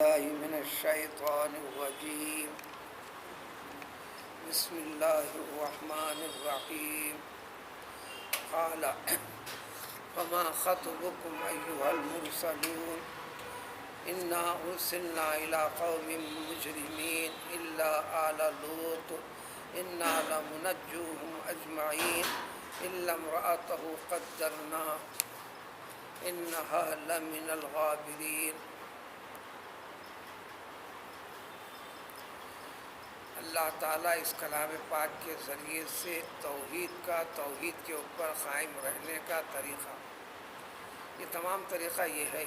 الله من الشيطان الرجيم. بسم الله الرحمن الرحيم. قال فما خطبكم أيها المرسلون إنا أرسلنا إلى قوم مجرمين إلا آل لوط إنا لمنجوهم أجمعين إلا امرأته قدرنا إنها لمن الغابرين. اللہ تعالیٰ اس کلام پاک کے ذریعے سے توحید کے اوپر قائم رہنے کا طریقہ، یہ تمام طریقہ یہ ہے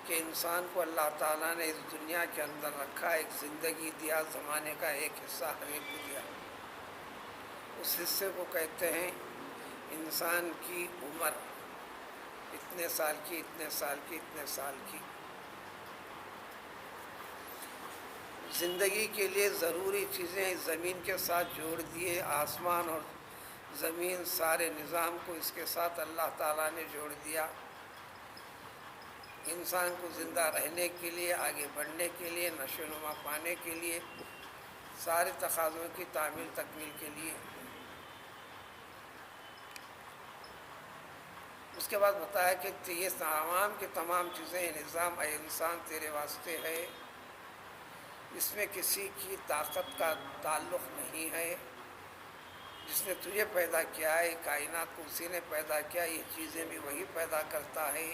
کہ انسان کو اللہ تعالیٰ نے اس دنیا کے اندر رکھا، ایک زندگی دیا، زمانے کا ایک حصہ ہر ایک کو دیا. اس حصے کو کہتے ہیں انسان کی عمر، اتنے سال کی، اتنے سال کی، اتنے سال کی. زندگی کے لیے ضروری چیزیں زمین کے ساتھ جوڑ دیے، آسمان اور زمین سارے نظام کو اس کے ساتھ اللہ تعالیٰ نے جوڑ دیا. انسان کو زندہ رہنے کے لیے، آگے بڑھنے کے لیے، نشو و نما پانے کے لیے، سارے تقاضوں کی تعمیل تکمیل کے لیے. اس کے بعد بتایا کہ یہ تمام کی تمام چیزیں، نظام اے انسان تیرے واسطے ہے، اس میں کسی کی طاقت کا تعلق نہیں ہے. جس نے تجھے پیدا کیا ہے، کائنات کو اسی نے پیدا کیا، یہ چیزیں بھی وہی پیدا کرتا ہے.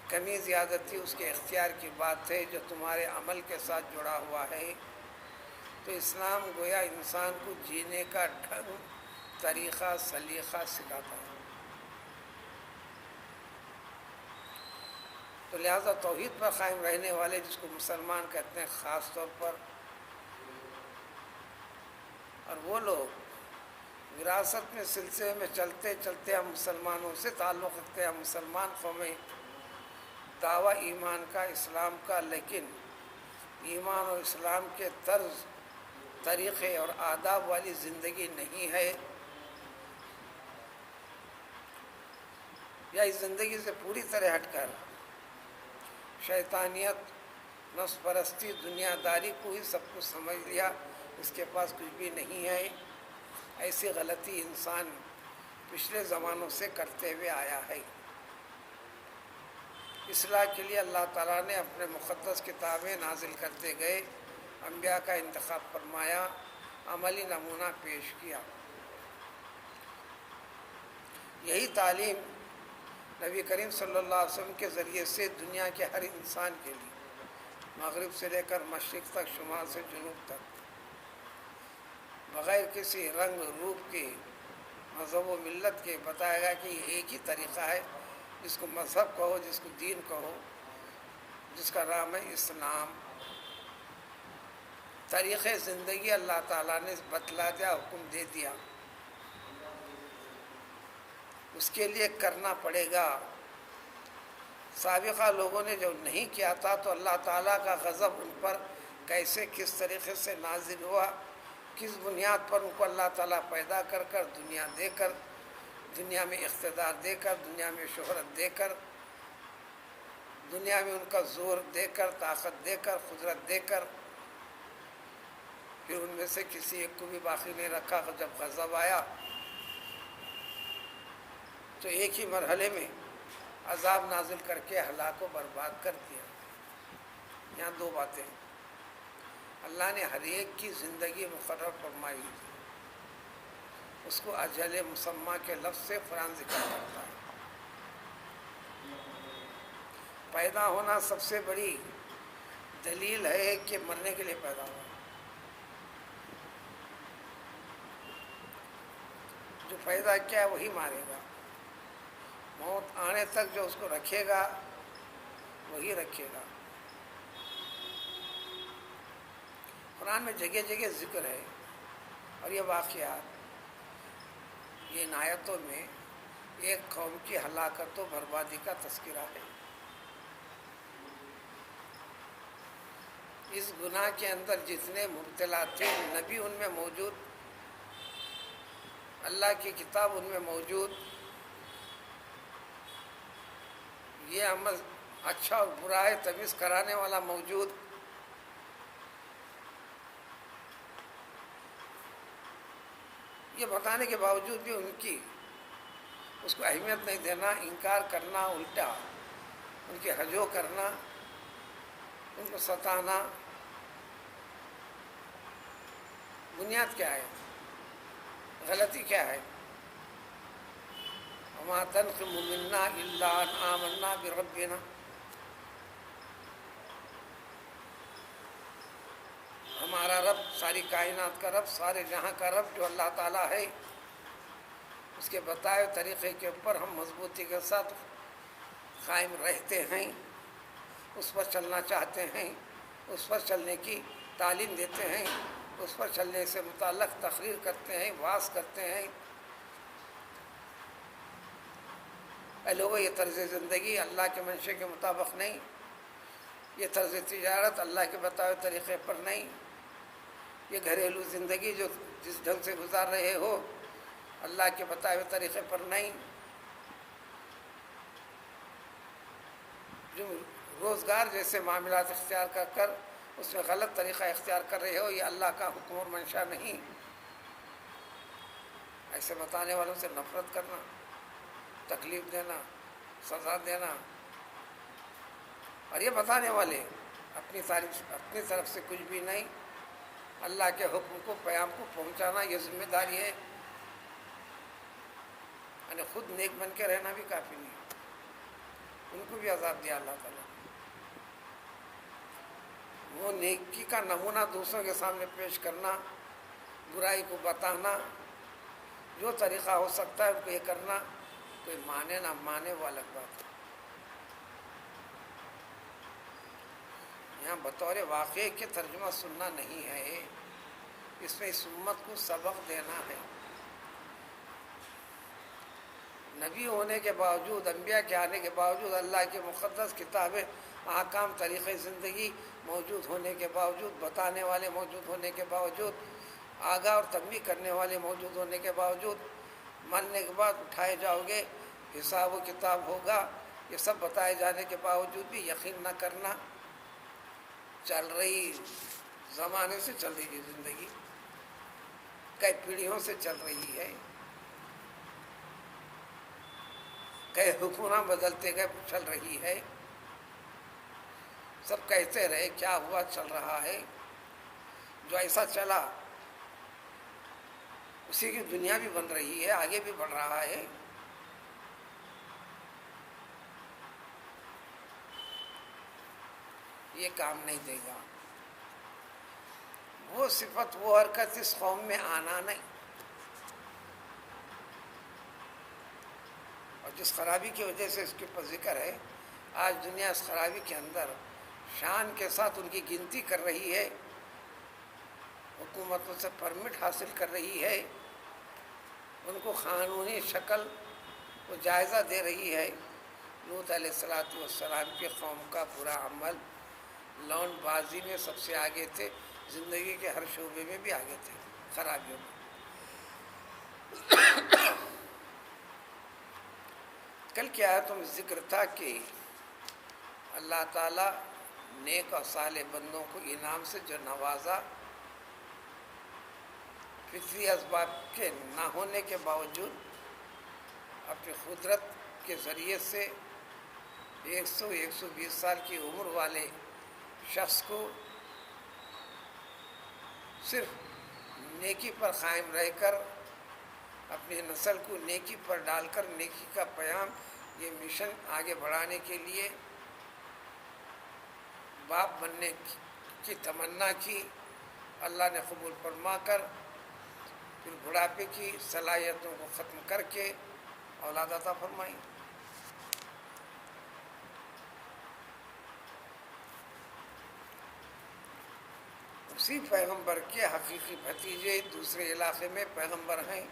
کمی زیادتی اس کے اختیار کی بات ہے جو تمہارے عمل کے ساتھ جڑا ہوا ہے. تو اسلام گویا انسان کو جینے کا ڈھنگ، طریقہ، سلیقہ سکھاتا ہے. تو لہذا توحید پر قائم رہنے والے، جس کو مسلمان کہتے ہیں خاص طور پر، اور وہ لوگ وراثت میں سلسلے میں چلتے چلتے ہم مسلمانوں سے تعلق رکھتے ہیں، ہم مسلمان قومیں، دعویٰ ایمان کا، اسلام کا، لیکن ایمان اور اسلام کے طرز، طریقے اور آداب والی زندگی نہیں ہے، یا اس زندگی سے پوری طرح ہٹ کر شیطانیت، نفس پرستی، دنیا داری کو ہی سب کچھ سمجھ لیا، اس کے پاس کچھ بھی نہیں ہے. ایسی غلطی انسان پچھلے زمانوں سے کرتے ہوئے آیا ہے. اصلاح کے لیے اللہ تعالیٰ نے اپنے مقدس کتابیں نازل کرتے گئے، انبیاء کا انتخاب فرمایا، عملی نمونہ پیش کیا. یہی تعلیم نبی کریم صلی اللہ علیہ وسلم کے ذریعے سے دنیا کے ہر انسان کے لیے، مغرب سے لے کر مشرق تک، شمال سے جنوب تک، بغیر کسی رنگ روپ کے، مذہب و ملت کے، بتایا گیا کہ یہ ایک ہی طریقہ ہے، جس کو مذہب کہو، جس کو دین کہو، جس کا نام ہے اسلام. طریقے زندگی اللہ تعالیٰ نے بتلا دیا، حکم دے دیا. اس کے لیے کرنا پڑے گا. سابقہ لوگوں نے جو نہیں کیا تھا، تو اللہ تعالیٰ کا غضب ان پر کیسے، کس طریقے سے نازل ہوا، کس بنیاد پر ان کو اللہ تعالیٰ پیدا کر کر، دنیا دے کر، دنیا میں اقتدار دے کر، دنیا میں شہرت دے کر، دنیا میں ان کا زور دے کر، طاقت دے کر، قدرت دے کر، پھر ان میں سے کسی ایک کو بھی باقی نہیں رکھا. جب غضب آیا تو ایک ہی مرحلے میں عذاب نازل کر کے ہلاک و برباد کر دیا. یہاں دو باتیں، اللہ نے ہر ایک کی زندگی مقرر فرمائی، اس کو اجل مسمى کے لفظ سے قرآن ذکر کرتا ہے. پیدا ہونا سب سے بڑی دلیل ہے کہ مرنے کے لیے پیدا ہوا. جو پیدا کیا ہے وہی مارے گا. موت آنے تک جو اس کو رکھے گا وہی رکھے گا. قرآن میں جگہ جگہ ذکر ہے، اور یہ واقعات، یہ ان آیتوں میں ایک قوم کی ہلاکت و بربادی کا تذکرہ ہے. اس گناہ کے اندر جتنے مبتلا تھے، نبی ان میں موجود، اللہ کی کتاب ان میں موجود، یہ اچھا اور برا ہے تمیز کرانے والا موجود، یہ بتانے کے باوجود بھی ان کی اس کو اہمیت نہیں دینا، انکار کرنا، الٹا ان کی ہجو کرنا، ان کو ستانا، بنیاد کیا ہے؟ غلطی کیا ہے؟ وما تنقم منا الا ان آمنا بربنا، ہمارا رب، ساری کائنات کا رب، سارے جہاں کا رب جو اللہ تعالیٰ ہے، اس کے بتائے طریقے کے اوپر ہم مضبوطی کے ساتھ قائم رہتے ہیں، اس پر چلنا چاہتے ہیں، اس پر چلنے کی تعلیم دیتے ہیں، اس پر چلنے سے متعلق تقریر کرتے ہیں، واعظ کرتے ہیں۔ اے لوگوں، یہ طرز زندگی اللہ کے منشے کے مطابق نہیں، یہ طرز تجارت اللہ کے بتائے طریقے پر نہیں، یہ گھریلو زندگی جو جس ڈھنگ سے گزار رہے ہو اللہ کے بتائے ہوئے طریقے پر نہیں، جو روزگار جیسے معاملات اختیار کر اس میں غلط طریقہ اختیار کر رہے ہو، یہ اللہ کا حکم اور منشا نہیں۔ ایسے بتانے والوں سے نفرت کرنا، تکلیف دینا، سزا دینا، اور یہ بتانے والے اپنی طرف سے کچھ بھی نہیں، اللہ کے حکم کو، پیام کو پہنچانا یہ ذمہ داری ہے، یعنی خود نیک بن کے رہنا بھی کافی نہیں، ان کو بھی عذاب دیا اللہ تعالیٰ۔ وہ نیکی کا نمونہ دوسروں کے سامنے پیش کرنا، برائی کو بتانا، جو طریقہ ہو سکتا ہے ان کو یہ کرنا، کوئی مانے نہ مانے وہ الگ بات ہے۔ یہاں بطور واقعے کے ترجمہ سننا نہیں ہے، اس میں اس امت کو سبق دینا ہے۔ نبی ہونے کے باوجود، انبیاء کے آنے کے باوجود، اللہ کی مقدس کتابیں، احکام، طریقے زندگی موجود ہونے کے باوجود، بتانے والے موجود ہونے کے باوجود، آگاہ اور تنبیہ کرنے والے موجود ہونے کے باوجود، ماننے کے بعد اٹھائے جاؤ گے، حساب و کتاب ہوگا، یہ سب بتائے جانے کے باوجود بھی یقین نہ کرنا، چل رہی زمانے سے چل رہی زندگی، کئی پیڑھیوں سے چل رہی ہے، کئی حکمراں بدلتے گئے چل رہی ہے، سب کہتے رہے کیا ہوا چل رہا ہے، جو ایسا چلا اسی کی دنیا بھی بن رہی ہے، آگے بھی بڑھ رہا ہے۔ یہ کام نہیں دے گا، وہ صفت، وہ حرکت اس قوم میں آنا نہیں، اور جس خرابی کی وجہ سے اس کے اوپر ذکر ہے، آج دنیا اس خرابی کے اندر شان کے ساتھ ان کی گنتی کر رہی ہے، حکومتوں سے پرمٹ حاصل کر رہی ہے، ان کو قانونی شکل و جائزہ دے رہی ہے۔ لوط علیہ السلام کی قوم کا برا عمل، لون بازی میں سب سے آگے تھے، زندگی کے ہر شعبے میں بھی آگے تھے، خرابیوں میں۔ کل کیا ہے تم ذکر تھا کہ اللہ تعالیٰ نیک اور صالح بندوں کو انعام سے جو نوازا، فطری اسباب کے نہ ہونے کے باوجود اپنی قدرت کے ذریعے سے 100-120 سال کی عمر والے شخص کو صرف نیکی پر قائم رہ کر، اپنی نسل کو نیکی پر ڈال کر، نیکی کا پیام، یہ مشن آگے بڑھانے کے لیے باپ بننے کی تمنا کی، اللہ نے قبول فرما کر پھر بڑھاپے کی صلاحیتوں کو ختم کر کے اولاد عطا فرمائی۔ اسی پیغمبر کے حقیقی بھتیجے دوسرے علاقے میں پیغمبر ہیں،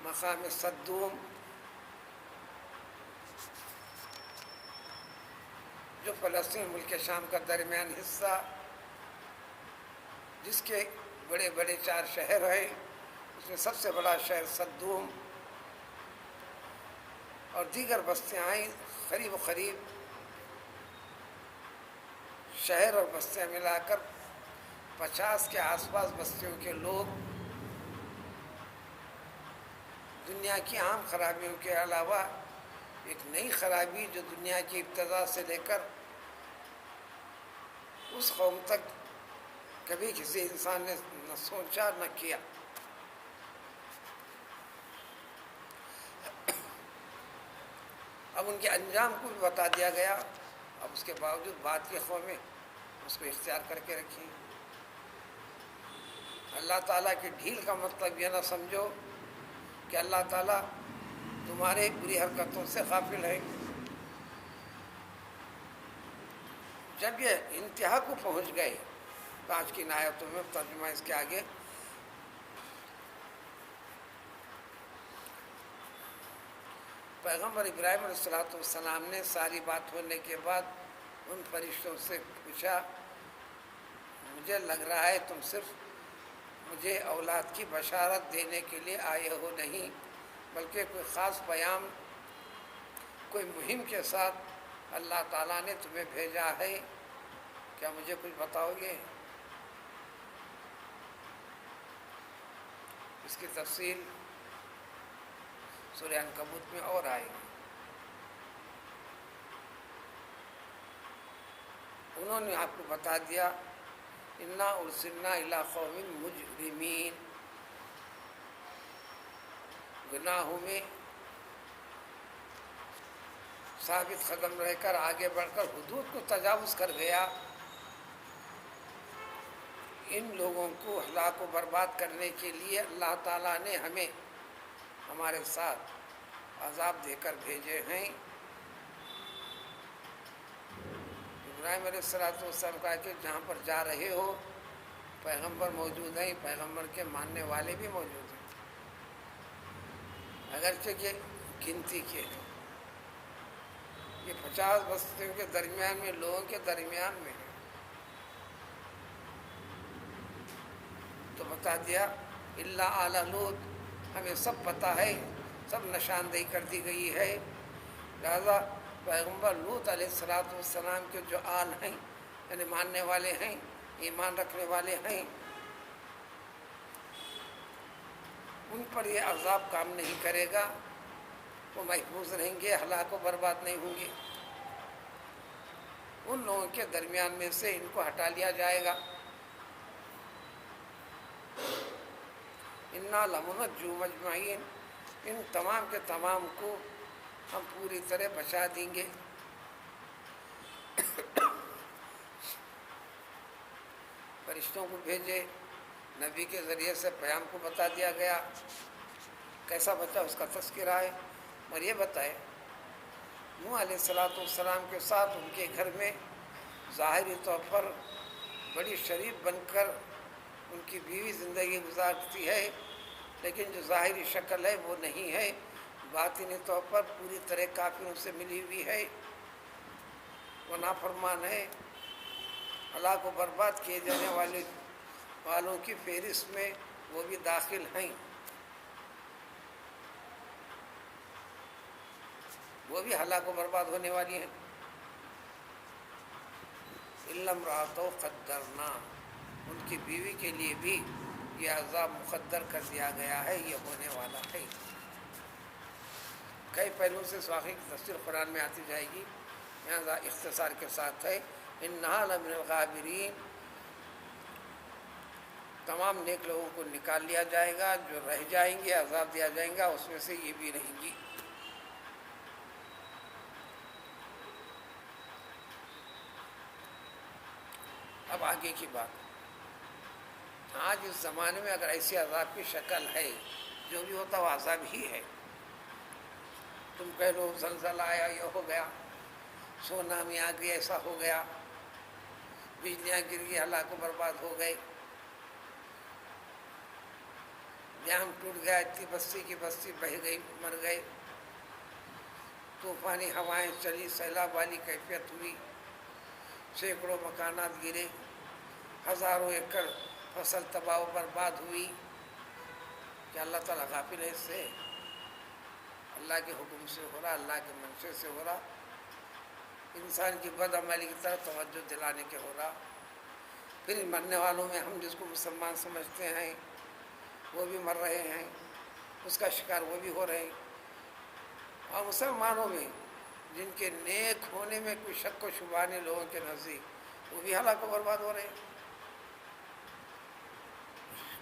مقام صدوم، جو فلسطین ملک شام کا درمیان حصہ، جس کے بڑے بڑے 4 شہر ہیں، اس میں سب سے بڑا شہر صدوم، اور دیگر بستیاں ہیں قریب قریب شہر اور بستیاں ملا کر 50 کے آس پاس بستیوں کے لوگ دنیا کی عام خرابیوں کے علاوہ ایک نئی خرابی جو دنیا کی ابتدا سے لے کر اس قوم تک کبھی کسی انسان نے نہ سوچا نہ کیا، اب ان کے انجام کو بھی بتا دیا گیا، اب اس کے باوجود بعد کی قومیں اس کو اختیار کر کے رکھی۔ اللہ تعالیٰ کی ڈھیل کا مطلب یہ نہ سمجھو کہ اللہ تعالیٰ تمہارے بری حرکتوں سے غافل ہے۔ جب یہ انتہا کو پہنچ گئے تو آج کی آیتوں میں ترجمہ اس کے آگے پیغمبر ابراہیم علیہ السلام نے ساری بات ہونے کے بعد ان فرشتوں سے پوچھا، مجھے لگ رہا ہے تم صرف مجھے اولاد کی بشارت دینے کے لیے آئے ہو نہیں، بلکہ کوئی خاص پیام، کوئی مہم کے ساتھ اللہ تعالیٰ نے تمہیں بھیجا ہے، کیا مجھے کچھ بتاؤ گے؟ اس کی تفصیل سورہ عنکبوت میں اور آئے گی۔ انہوں نے آپ کو بتا دیا، انا ارسلنا الی قوم مجرمین، گناہوں میں ثابت قدم رہ کر آگے بڑھ کر حدود کو تجاوز کر گیا، ان لوگوں کو ہلاک و برباد کرنے کے لیے اللہ تعالیٰ نے ہمیں ہمارے ساتھ عذاب دے کر بھیجے ہیں۔ ابراہیم علیہ السلام کہا کہ جہاں پر جا رہے ہو پیغمبر موجود ہیں، پیغمبر کے ماننے والے بھی موجود ہیں، اگرچہ کہ گنتی کے ہیں، یہ 50 بستیوں کے درمیان میں، لوگوں کے درمیان میں ہے، تو بتا دیا الا آل لوط، ہمیں سب پتہ ہے، سب نشاندہی کر دی گئی ہے، لہذا پیغمبر لوط علیہ السلام کے جو آل ہیں، یعنی ماننے والے ہیں، ایمان رکھنے والے ہیں، ان پر یہ عذاب کام نہیں کرے گا، وہ محفوظ رہیں گے، ہلاک و برباد نہیں ہوں گے، ان لوگوں کے درمیان میں سے ان کو ہٹا لیا جائے گا۔ انا لمنجو مجمعین، ان تمام کے تمام کو ہم پوری طرح بچا دیں گے۔ فرشتوں کو بھیجے، نبی کے ذریعے سے پیام کو بتا دیا گیا، کیسا بچا اس کا تذکرہ ہے، اور یہ بتائے نوح علیہ السلام کے ساتھ ان کے گھر میں ظاہری طور پر بڑی شریف بن کر ان کی بیوی زندگی گزارتی ہے، لیکن جو ظاہری شکل ہے وہ نہیں ہے، باطنی طور پر پوری طرح کافروں سے ملی ہوئی ہے، وہ نافرمان ہے، ہلاک و برباد کیے جانے والوں کی فہرست میں وہ بھی داخل ہیں، وہ بھی ہلاک و برباد ہونے والی ہیں۔ الا امرأتہ قدرنا، ان کی بیوی کے لیے بھی یہ عذاب مقدر کر دیا گیا ہے، یہ ہونے والا ہے۔ کئی پہلوؤں سے اس واقعے کی تفسیر قرآن میں آتی جائے گی، یہاں اختصار کے ساتھ ہے انہا لمن الغابرین، تمام نیک لوگوں کو نکال لیا جائے گا، جو رہ جائیں گے عذاب دیا جائیں گا، اس میں سے یہ بھی رہیں گی۔ اب آگے کی بات، آج اس زمانے میں اگر ایسی عذاب کی شکل ہے، جو بھی ہوتا وہ عذاب ہی ہے، تم کہہ لو زلزلہ آیا، یہ ہو گیا، سونامی آ گئی، ایسا ہو گیا، بجلیاں گر گئی، ہلاک و برباد ہو گئے، ڈیم ٹوٹ گیا، اتنی بستی کی بستی بہہ گئی، مر گئے، طوفانی ہوائیں چلی، سیلاب والی کیفیت ہوئی، سینکڑوں مکانات گرے، ہزاروں ایکڑ فصل تباہ و برباد ہوئی، کیا اللہ تعالیٰ غافل ہے اس سے؟ اللہ کے حکم سے ہو رہا، اللہ کے منشے سے ہو رہا، انسان کی بد عملی کی طرف توجہ دلانے کے ہو رہا. پھر مرنے والوں میں ہم جس کو مسلمان سمجھتے ہیں وہ بھی مر رہے ہیں، اس کا شکار وہ بھی ہو رہے ہیں. اور مسلمانوں میں جن کے نیک ہونے میں کوئی شک و شبہ نہیں لوگوں کے نزدیک، وہ بھی ہلاک و برباد ہو رہے ہیں.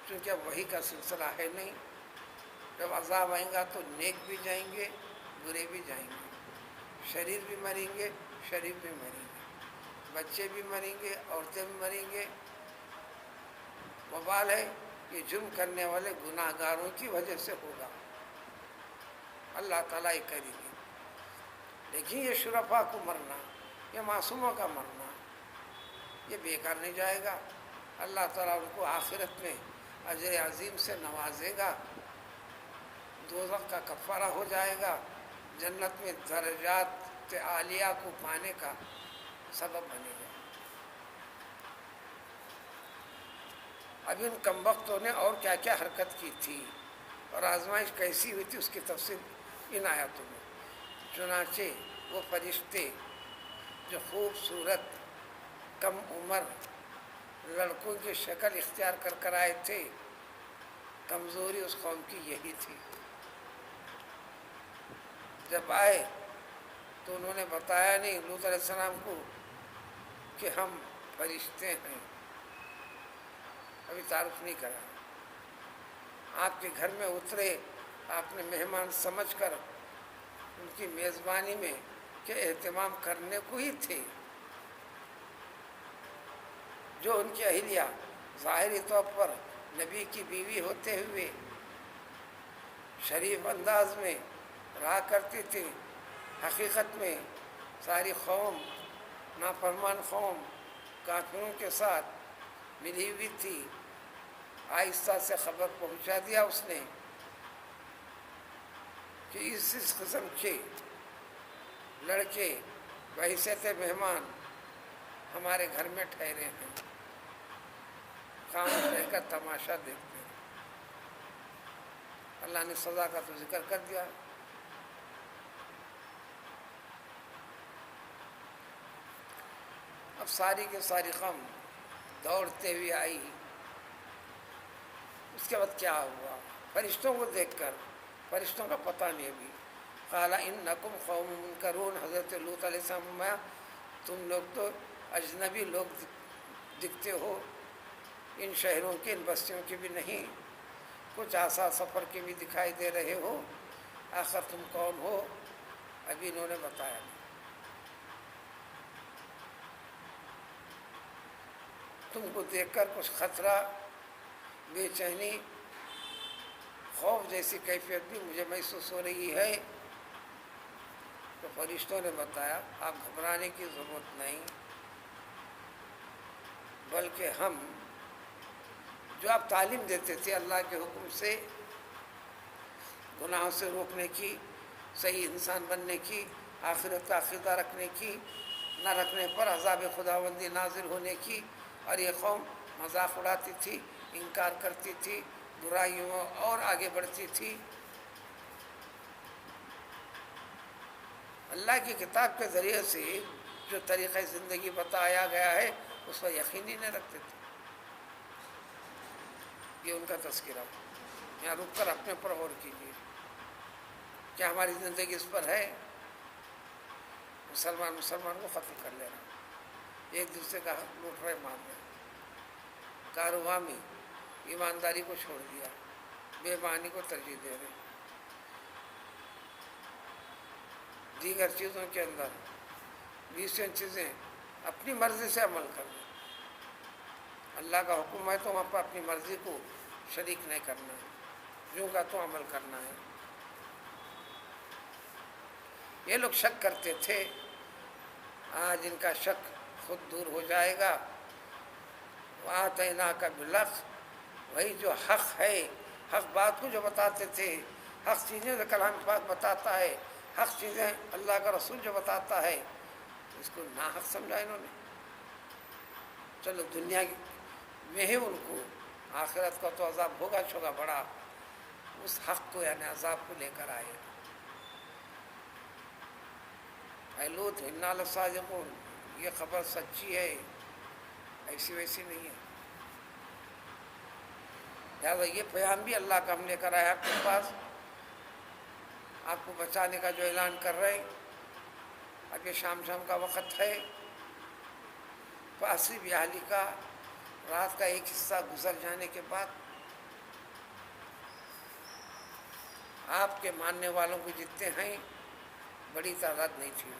کیونکہ اب وہی کا سلسلہ ہے نہیں. جب عذاب آئیں گا تو نیک بھی جائیں گے، برے بھی جائیں گے، شریر بھی مریں گے، شریف بھی مریں گے، بچے بھی مریں گے، عورتیں بھی مریں گے. وبال ہے یہ جرم کرنے والے گناہ گاروں کی وجہ سے ہوگا. اللہ تعالیٰ یہ کریں گے. لیکن یہ شرفا کو مرنا، یہ معصوموں کا مرنا، یہ بیکار نہیں جائے گا. اللہ تعالیٰ ان کو آخرت میں اجر عظیم سے نوازے گا، دوزخ کا کفارہ ہو جائے گا، جنت میں درجات عالیہ کو پانے کا سبب بنے گا. اب ان کمبختوں نے اور کیا کیا حرکت کی تھی اور آزمائش کیسی ہوئی تھی اس کی تفصیل ان آیاتوں میں. چنانچہ وہ فرشتے جو خوبصورت کم عمر لڑکوں کی شکل اختیار کر آئے تھے، کمزوری اس قوم کی یہی تھی. جب آئے تو انہوں نے بتایا نہیں لوط علیہ السلام کو کہ ہم فرشتے ہیں، ابھی تعارف نہیں کرا. آپ کے گھر میں اترے، آپ نے مہمان سمجھ کر ان کی میزبانی میں کہ اہتمام کرنے کو ہی تھے. جو ان کی اہلیہ ظاہری طور پر نبی کی بیوی ہوتے ہوئے شریف انداز میں رہا کرتی تھی، حقیقت میں ساری قوم، نافرمان قوم، کافروں کے ساتھ ملی ہوئی تھی. آہستہ سے خبر پہنچا دیا اس نے کہ اس قسم کے لڑکے بحیثیت مہمان ہمارے گھر میں ٹھہرے ہیں، خاموش رہ کر تماشا دیکھتے ہیں. اللہ نے سزا کا تو ذکر کر دیا. اب ساری کے ساری قوم دوڑتے ہوئے آئی. اس کے بعد کیا ہوا؟ فرشتوں کو دیکھ کر، فرشتوں کا پتہ نہیں ابھی، قال انکم قوم منکرون. حضرت لوط علیہ السلام میں تم لوگ تو اجنبی لوگ دکھتے ہو، ان شہروں کے، ان بستیوں کے بھی نہیں، کچھ آسا سفر کے بھی دکھائی دے رہے ہو. آخر تم کون ہو؟ ابھی انہوں نے بتایا نہیں. تم کو دیکھ کر کچھ خطرہ، بے چینی، خوف جیسی کیفیت بھی مجھے محسوس ہو رہی ہے. تو فرشتوں نے بتایا آپ گھبرانے کی ضرورت نہیں، بلکہ ہم جو آپ تعلیم دیتے تھے اللہ کے حکم سے گناہوں سے روکنے کی، صحیح انسان بننے کی، آخرت کا عقیدہ رکھنے کی، نہ رکھنے پر عذاب خداوندی نازل ہونے کی، اور یہ قوم مذاق اڑاتی تھی، انکار کرتی تھی، برائیوں اور آگے بڑھتی تھی. اللہ کی کتاب کے ذریعے سے جو طریقہ زندگی بتایا گیا ہے اس پر یقین ہی نہیں رکھتے تھے. یہ ان کا تذکرہ. یہاں رک کر اپنے پر غور کیجیے، کیا ہماری زندگی اس پر ہے؟ مسلمان کو قتل کر لینا، ایک دوسرے کا حق لوٹ رہے، مان رہے، کاروبار میں ایمانداری کو چھوڑ دیا، بے ایمانی کو ترجیح دے رہے، دیگر چیزوں کے اندر 20 چیزیں اپنی مرضی سے عمل کر دیں. اللہ کا حکم ہے تو وہاں پر اپنی مرضی کو شریک نہیں کرنا ہے، جو کا تو عمل کرنا ہے. یہ لوگ شک کرتے تھے، آج ان کا شک خود دور ہو جائے گا. وَآتَيْنَاكَ بِالْحَقِّ، وہی جو حق ہے، حق بات کو جو بتاتے تھے، حق چیزیں جو کلام پاک بتاتا ہے، حق چیزیں اللہ کا رسول جو بتاتا ہے، اس کو ناحق سمجھا انہوں نے. چلو دنیا میں ہی ان کو، آخرت کا تو عذاب ہوگا چھوگا بڑا، اس حق کو یعنی عذاب کو لے کر آئے. اے لوط انا لصادقون، یہ خبر سچی ہے، ایسی ویسی نہیں ہے۔ لہٰذا یہ پیغام بھی اللہ کا ہم لے کر آئے آپ کے پاس، آپ کو بچانے کا جو اعلان کر رہے ہیں۔ اب یہ شام کا وقت ہے، فاسری باہلک کا رات کا ایک حصہ گزر جانے کے بعد آپ کے ماننے والوں کو جتنے ہیں بڑی تعداد نہیں تھی،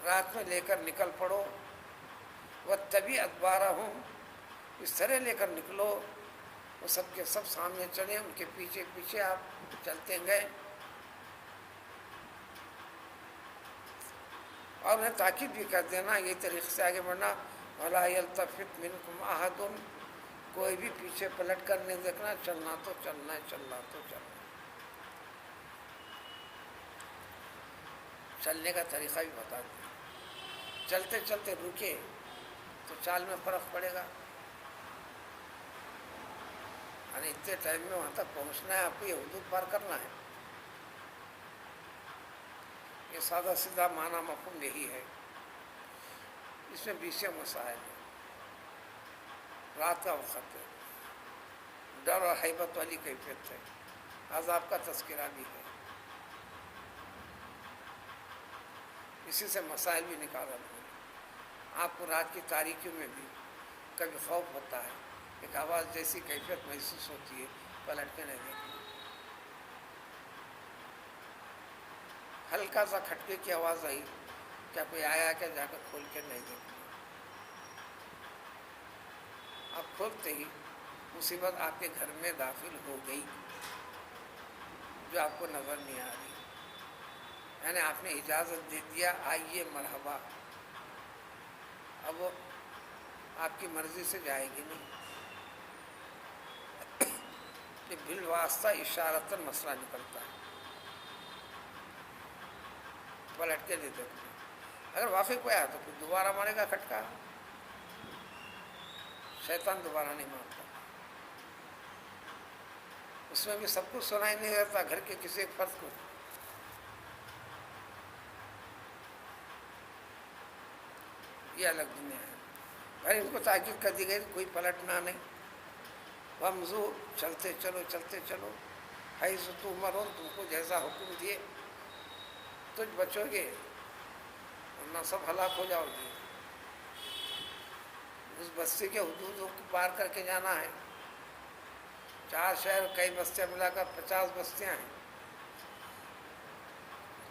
رات میں لے کر نکل پڑو، واتبع ادبارہم، اس طرح لے کر نکلو وہ سب کے سب سامنے چلے، ان کے پیچھے پیچھے آپ چلتے گئے، اور انہیں تاکید بھی کر دینا یہ طریقے سے آگے بڑھنا، وَلَا يَلْتَفِتْ مِنْكُمْ أَحَدٌ، کوئی بھی پیچھے پلٹ کر نہیں دیکھنا، چلنا تو چلنا ہے، چلنا تو چلنا ہے۔ چلنے کا طریقہ بھی بتا دیا، چلتے چلتے رکے تو چال میں فرق پڑے گا، یعنی اتنے ٹائم میں وہاں تک پہنچنا ہے، آپ کو یہ حدود پار کرنا ہے۔ یہ سادہ سیدھا معنی مفہوم یہی ہے، اس میں 20 مسائل ہیں۔ رات کا وقت ہے، ڈر اور ہیبت والی کیفیت ہے، عذاب کا تذکرہ بھی ہے، اسی سے مسائل بھی نکالا ہے۔ آپ کو رات کی تاریکی میں بھی کبھی خوف ہوتا ہے، ایک آواز جیسی کیفیت محسوس ہوتی ہے، پلٹ کے نہیں دیکھنا، ہلکا سا کھٹکے کی آواز آئی، کیا کوئی آیا کیا، جا کر کھول کے نہیں دیکھنا، آپ کھولتے ہی مصیبت آپ کے گھر میں داخل ہو گئی جو آپ کو نظر نہیں آ رہی، یعنی آپ نے اجازت دے دیا آئیے مرحبا، اب وہ آپ کی مرضی سے جائے گی نہیں، یہ بالواسطہ اشارتاً مسئلہ نکلتا ہے، پلٹ کے نہیں دیکھنا، اگر واقعی کوئی آیا تو پھر دوبارہ مارے گا کھٹکا، شیطان دوبارہ نہیں مارتا، اس میں بھی سب کچھ سنائی نہیں دیتا، گھر کے کسی ایک فرد کو، یہ الگ دنیا ہے۔ بھائی ان کو تاکید کر دی گئی کوئی پلٹنا نہیں، وَامْضُوا، چلتے چلو چلتے چلو، حیث تُؤْمَرُونَ، تم کو جیسا حکم دیے تجھ بچو گے ورنہ سب ہلاک ہو جاؤ گے۔ اس بستی کے حدود کو پار کر کے جانا ہے، 4 شہر کئی بستیاں ملا کر 50 بستیاں ہیں،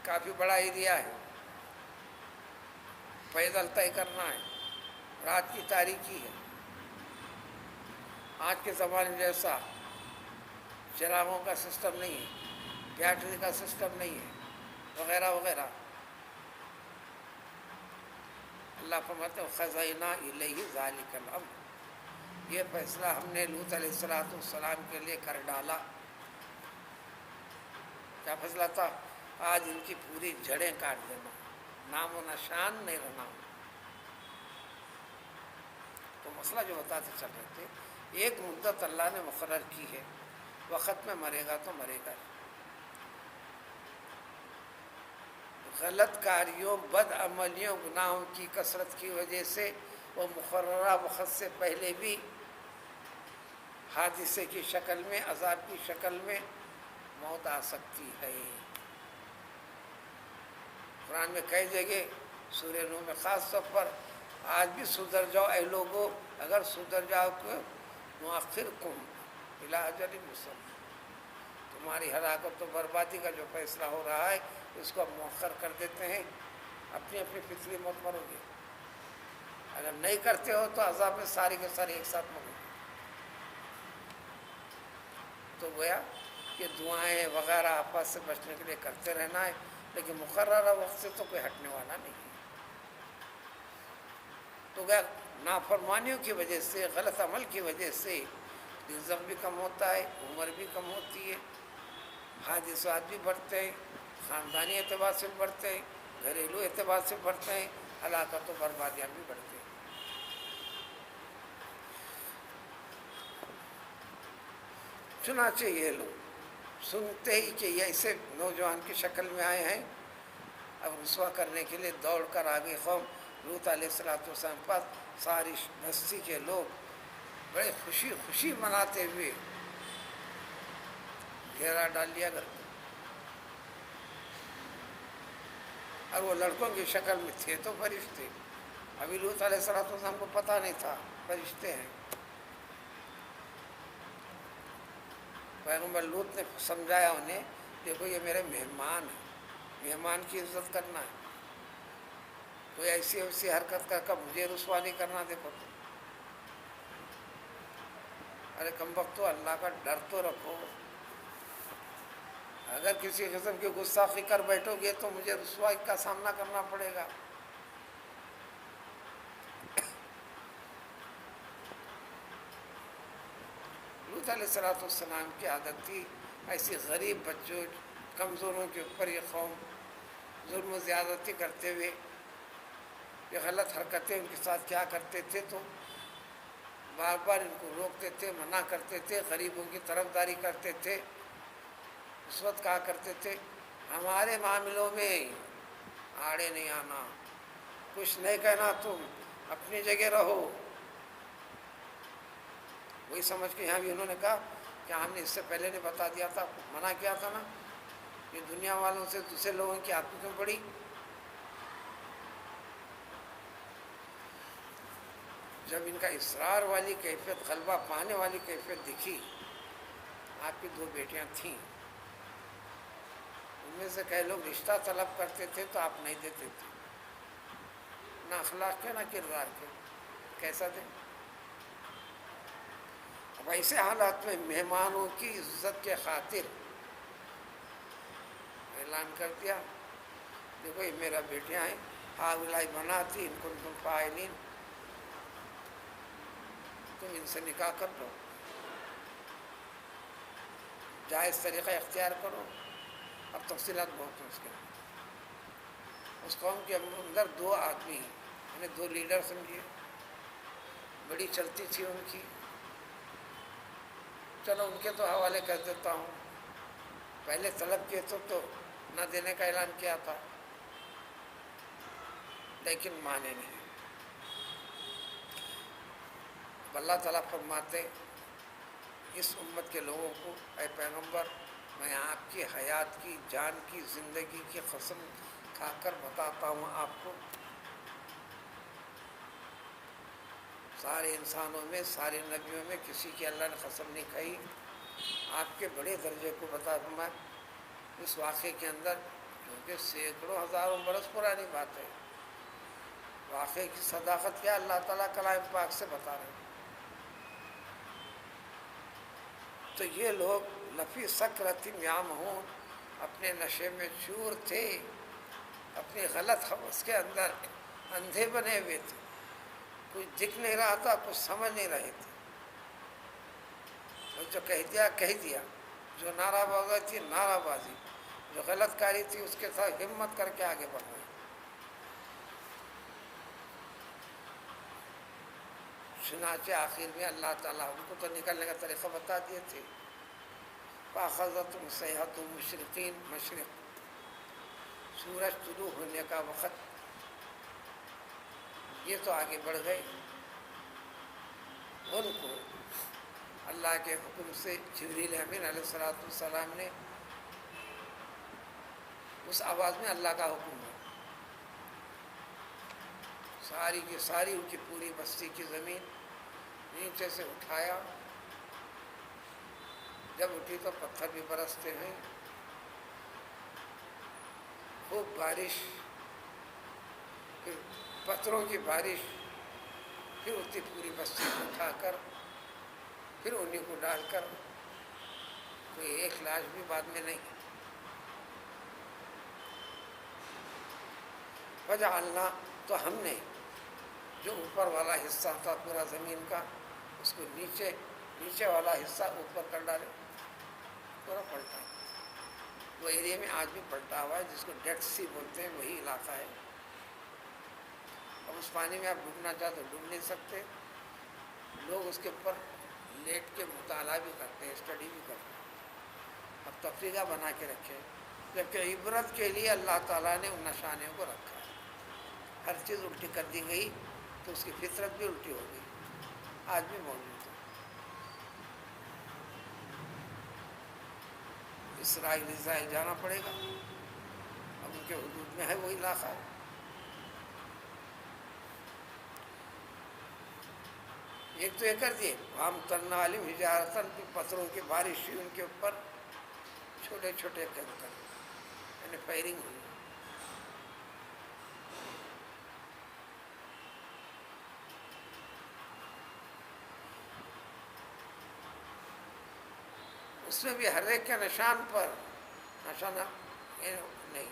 کافی بڑا ایریا ہے، پیدل طے کرنا ہے، رات کی تاریکی ہے، آج کے زمانے جیسا چراغوں کا سسٹم نہیں ہے، بیٹری کا سسٹم نہیں ہے، وغیرہ وغیرہ۔ اللہ فرماتے ہیں وَقَضَيْنَا إِلَيْهِ ذَلِكَ الْأَمْرَ، یہ فیصلہ ہم نے لوط علیہ السلام کے لیے کر ڈالا۔ کیا فیصلہ تھا؟ آج ان کی پوری جڑیں کاٹ دینا، نام و نشان نہیں رہنا۔ تو مسئلہ جو بتاتے چل رہے تھے، ایک مدت اللہ نے مقرر کی ہے، وقت میں مرے گا تو مرے گا، غلط کاریوں، بد عملیوں، گناہوں کی کثرت کی وجہ سے وہ مقررہ وقت سے پہلے بھی حادثے کی شکل میں، عذاب کی شکل میں موت آ سکتی ہے۔ قرآن میں کئی جگہ، سورہ نوح میں خاص طور پر، آج بھی سدھر جاؤ اے لوگو، اگر سدھر جاؤ کہ مؤخرکم الی اجل مسمی، تمہاری ہلاکت و بربادی کا جو فیصلہ ہو رہا ہے اس کو مؤخر کر دیتے ہیں، اپنی اپنی فطری موت مرو گے، اگر نہیں کرتے ہو تو عذاب میں ساری کے سارے ایک ساتھ مرو گے۔ تو گویا کہ دعائیں وغیرہ آپس سے بچنے کے لیے کرتے رہنا ہے، لیکن مقررہ وقت سے تو کوئی ہٹنے والا نہیں ہے۔ تو گویا نافرمانیوں کی وجہ سے، غلط عمل کی وجہ سے رزق بھی کم ہوتا ہے، عمر بھی کم ہوتی ہے، حادثات بھی بڑھتے ہیں، خاندانی اعتبار سے بڑھتے ہیں، گھریلو اعتبار سے بڑھتے ہیں، ہلاکت و بربادیاں بھی بڑھتے ہیں۔ چنانچہ یہ لوگ سنتے ہی کہ یہ ایسے نوجوان کی شکل میں آئے ہیں، اب رسوا کرنے کے لیے دوڑ کر آگے قوم لوط علیہ السلام پر ساری بستی کے لوگ بڑے خوشی خوشی مناتے ہوئے گھیرا ڈال لیا گھر کو، اور وہ لڑکوں کی شکل میں تھے تو فرشتے، ابھی لوط علیہ السلام کو پتہ نہیں تھا فرشتے ہیں۔ پیغمبر لوط نے سمجھایا انہیں، دیکھو یہ میرے مہمان ہیں، مہمان کی عزت کرنا ہے، کوئی ایسی ویسی حرکت کر کر مجھے رسوا نہیں کرنا، دیکھو تو ارے کم وقت اللہ کا ڈر تو رکھو، اگر کسی قسم کی گستاخی کر بیٹھو گے تو مجھے رسوائی کا سامنا کرنا پڑے گا۔ لوط علیہ السلام کی عادت تھی ایسی غریب بچوں کمزوروں کے اوپر یہ قوم ظلم و زیادتی کرتے ہوئے یہ غلط حرکتیں ان کے ساتھ کیا کرتے تھے، تو بار بار ان کو روکتے تھے، منع کرتے تھے، غریبوں کی طرفداری کرتے تھے۔ اس وقت کہا کرتے تھے ہمارے معاملوں میں آڑے نہیں آنا، کچھ نہیں کہنا، تم اپنی جگہ رہو۔ وہی سمجھ کے یہاں بھی انہوں نے کہا کہ ہم نے اس سے پہلے نے بتا دیا تھا، منع کیا تھا نا، یہ دنیا والوں سے دوسرے لوگوں کی آپ کو کیوں پڑی؟ جب ان کا اصرار والی کیفیت، غلبہ پانے والی کیفیت دکھی، آپ کی 2 بیٹیاں تھیں، ان میں سے کئی لوگ رشتہ طلب کرتے تھے تو آپ نہیں دیتے تھے، نہ اخلاق کے نہ کردار کے، کیسا دیں؟ اب ایسے حالات میں مہمانوں کی عزت کے خاطر اعلان کر دیا، دیکھو یہ میرا بیٹیاں ہیں، ہاؤلائی بناتی ان کو تم فاعلین، تم ان سے نکاح کر لو، جائز طریقہ اختیار کرو۔ اب تفصیلات بہت ہیں اس کے، اس قوم کے اندر 2 آدمی ہیں، یعنی 2 لیڈر سمجھیے، بڑی چلتی تھی ان کی، چلو ان کے تو حوالے کر دیتا ہوں، پہلے طلب کیے تو نہ دینے کا اعلان کیا تھا، لیکن مانے نہیں۔ اللہ تعالیٰ فرماتے اس امت کے لوگوں کو، اے پیغمبر میں آپ کی حیات کی، جان کی، زندگی کی قسم کھا کر بتاتا ہوں آپ کو، سارے انسانوں میں، سارے نبیوں میں کسی کی اللہ نے قسم نہیں کھائی، آپ کے بڑے درجے کو بتا دوں میں اس واقعے کے اندر، کیونکہ سینکڑوں ہزاروں برس پرانی بات ہے، واقعے کی صداقت کیا اللہ تعالیٰ کلام پاک سے بتا رہے ہیں۔ تو یہ لوگ لفی سکرۃ یعمہون، اپنے نشے میں چور تھے، اپنی غلط حوث کے اندر اندھے بنے ہوئے تھے، کچھ دکھ نہیں رہا تھا، کچھ سمجھ نہیں رہے تھے، جو کہہ دیا، جو نعرہ بازی تھی نعرہ بازی، جو غلط کاری تھی اس کے ساتھ ہمت کر کے آگے بڑھ رہے۔ چنانچہ آخر میں اللہ تعالیٰ ان کو تو نکلنے کا طریقہ بتا دیے تھے، فَأَخَذَتْهُمُ الصَّيْحَةُ مُشْرِقِينَ، مشرق سورج طلوع ہونے کا وقت، یہ تو آگے بڑھ گئے، ان کو اللہ کے حکم سے جبریل امین علیہ السلام نے اس آواز میں اللہ کا حکم ہے، ساری کی ساری ان کی پوری بستی کی زمین نیچے سے اٹھایا، جب اٹھی تو پتھر بھی برستے ہیں، خوب بارش، پھر پتھروں کی بارش، پھر اسی پوری بستی کو اٹھا کر، پھر انہیں کو ڈال کر، کوئی ایک لاش بھی بعد میں نہیں۔ وجعلنا، تو ہم نے جو اوپر والا حصہ تھا پورا زمین کا، اس کو نیچے والا حصہ اوپر کر ڈالے، پورا پلٹا، وہ ایریا میں آج بھی پلٹا ہوا ہے جس کو ڈیڈ سی بولتے ہیں، وہی علاقہ ہے۔ اب اس پانی میں آپ ڈوبنا چاہتے تو ڈوب نہیں سکتے، لوگ اس کے اوپر لیٹ کے مطالعہ بھی کرتے ہیں، اسٹڈی بھی کرتے ہیں۔ اب تفریقہ بنا کے رکھے، جبکہ عبرت کے لیے اللہ تعالیٰ نے ان نشانیوں کو رکھا ہے۔ ہر چیز الٹی کر دی گئی تو اس کی فطرت بھی الٹی ہو گئی، آج بھی موجود ہے۔ اسرائیل جانا پڑے گا، اب ان کے حدود میں ہے وہ علاقہ۔ ایک تو یہ کر دیے ہم ترنا عالم حجارتن، پتھروں کی بارش ہوئی ان کے اوپر، چھوٹے چھوٹے کنکر، یعنی فائرنگ ہوئی۔ اس میں بھی ہر ایک کے نشان پر نشانہ نہیں،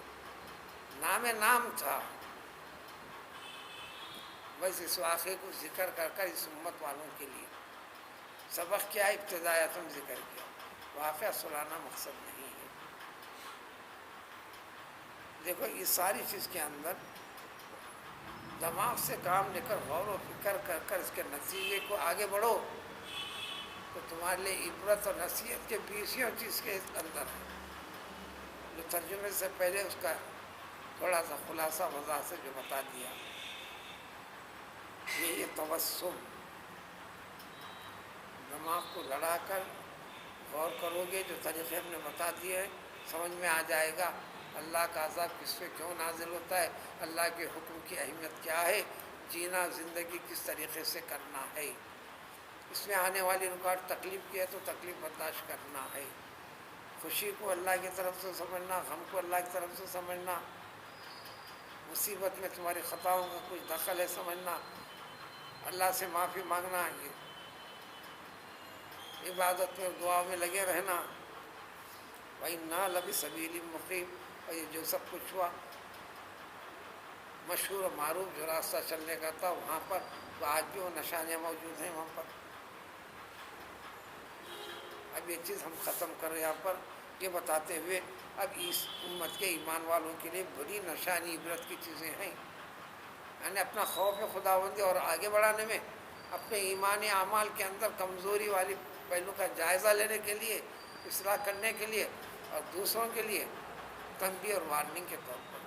نام تھا، بس اس واقعے کو ذکر کر کر اس امت والوں کے لیے سبق کیا ابتدایتاً ذکر کیا، واقعہ سنانا مقصد نہیں ہے۔ دیکھو اس ساری چیز کے اندر دماغ سے کام لے کر غور و فکر کر کر اس کے نتیجے کو آگے بڑھو تو تمہارے لیے عبرت اور نصیحت کے 20 چیز کے اندر ہے، جو ترجمے سے پہلے اس کا تھوڑا سا خلاصہ وضاحت سے جو بتا دیا۔ یہ توسم، دماغ کو لڑا کر غور کرو گے، جو طریقے ہم نے بتا دیے ہیں سمجھ میں آ جائے گا اللہ کا عذاب کس پہ کیوں نازل ہوتا ہے، اللہ کے حکم کی اہمیت کیا ہے، جینا زندگی کس طریقے سے کرنا ہے، اس میں آنے والی رکاوٹ تکلیف کی ہے تو تکلیف برداشت کرنا ہے، خوشی کو اللہ کی طرف سے سمجھنا، غم کو اللہ کی طرف سے سمجھنا، مصیبت میں تمہاری خطاؤں کا کچھ دخل ہے سمجھنا، اللہ سے معافی مانگنا، عبادت میں دعا میں لگے رہنا، وَإِنَّا لَبِسَبِيلٍ مُقِيمٍ۔ اور یہ جو سب کچھ ہوا، مشہور و معروف جو راستہ چلنے کا تھا وہاں پر، تو آج بھی وہ نشانیاں موجود ہیں وہاں پر۔ اب یہ چیز ہم ختم کر رہے ہیں یہاں پر، یہ بتاتے ہوئے اب اس امت کے ایمان والوں کے لیے بڑی نشانی عبرت کی چیزیں ہیں، یعنی اپنا خوف خداوندی اور آگے بڑھانے میں، اپنے ایمانی اعمال کے اندر کمزوری والی پہلو کا جائزہ لینے کے لیے، اصلاح کرنے کے لیے، اور دوسروں کے لیے تنبیہ اور وارننگ کے طور پر۔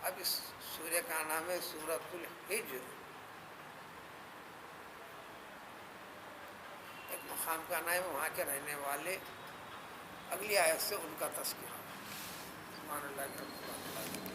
اب اس سورہ کا نام ہے سورۃ الحجر، ایک مقام کا نام ہے، وہاں کے رہنے والے اگلی آیت سے ان کا تذکرہ۔ سبحان اللہ۔